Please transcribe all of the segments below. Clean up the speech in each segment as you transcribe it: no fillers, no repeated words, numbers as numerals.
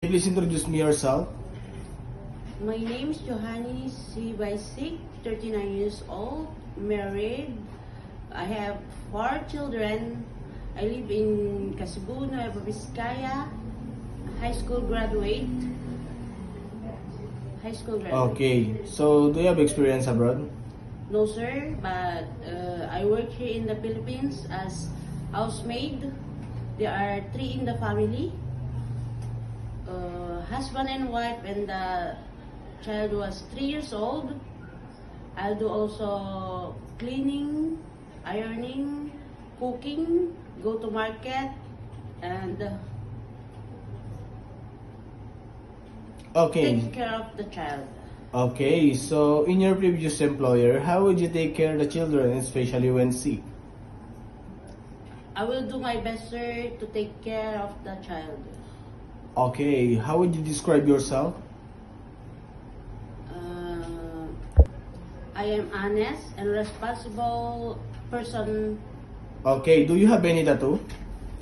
Please introduce me yourself. My name is Johanny C. Baisik, 39 years old, married. I have 4 children. I live in Cebu, Nueva Vizcaya, high school graduate. Okay, so do you have experience abroad? No sir, but I work here in the Philippines as housemaid. There are 3 in the family. Husband and wife, and the child was 3 years old. I'll do also cleaning, ironing, cooking, go to market, and Okay. take care of the child. Okay, so in your previous employer, how would you take care of the children, especially when sick? I will do my best, sir, to take care of the child. Okay, how would you describe yourself? I am honest and responsible person. Okay, do you have any tattoo?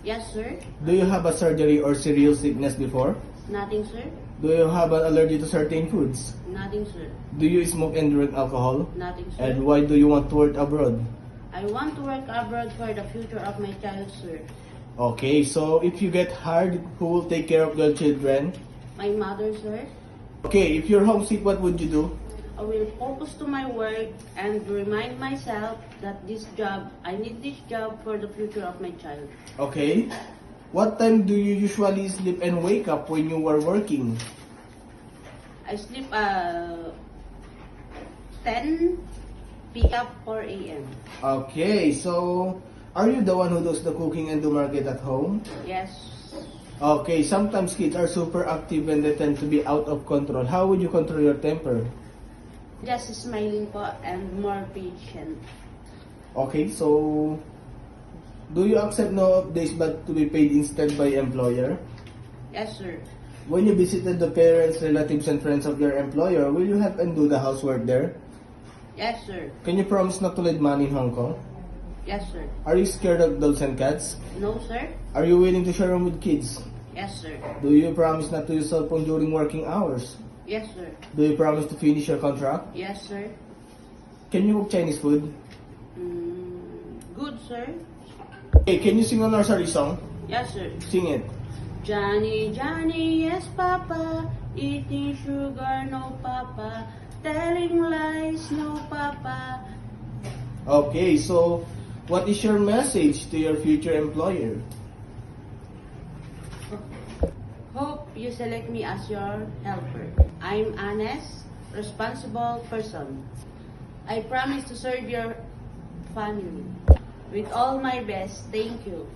Yes, sir. Do you have a surgery or serious sickness before? Nothing, sir. Do you have an allergy to certain foods? Nothing, sir. Do you smoke and drink alcohol? Nothing, sir. And why do you want to work abroad? I want to work abroad for the future of my child, sir. Okay, so if you get hired, who will take care of your children? My mother, sir. Okay, if you're homesick, what would you do? I will focus to my work and remind myself that I need this job for the future of my child. Okay. What time do you usually sleep and wake up when you are working? I sleep 10, pick up 4 a.m. Okay, so are you the one who does the cooking and the market at home? Yes. Okay, sometimes kids are super active and they tend to be out of control. How would you control your temper? Just smiling po and more patient. Okay, so do you accept no off days but to be paid instead by employer? Yes, sir. When you visited the parents, relatives, and friends of your employer, will you help and do the housework there? Yes, sir. Can you promise not to lend money in Hong Kong? Yes, sir. Are you scared of dogs and cats? No, sir. Are you willing to share them with kids? Yes, sir. Do you promise not to use cell phone during working hours? Yes, sir. Do you promise to finish your contract? Yes, sir. Can you cook Chinese food? Good, sir. Hey, can you sing a nursery song? Yes, sir. Sing it. Johnny, Johnny, yes, Papa. Eating sugar, no, Papa. Telling lies, no, Papa. Okay, so what is your message to your future employer? Hope you select me as your helper. I'm honest, responsible person. I promise to serve your family with all my best. Thank you.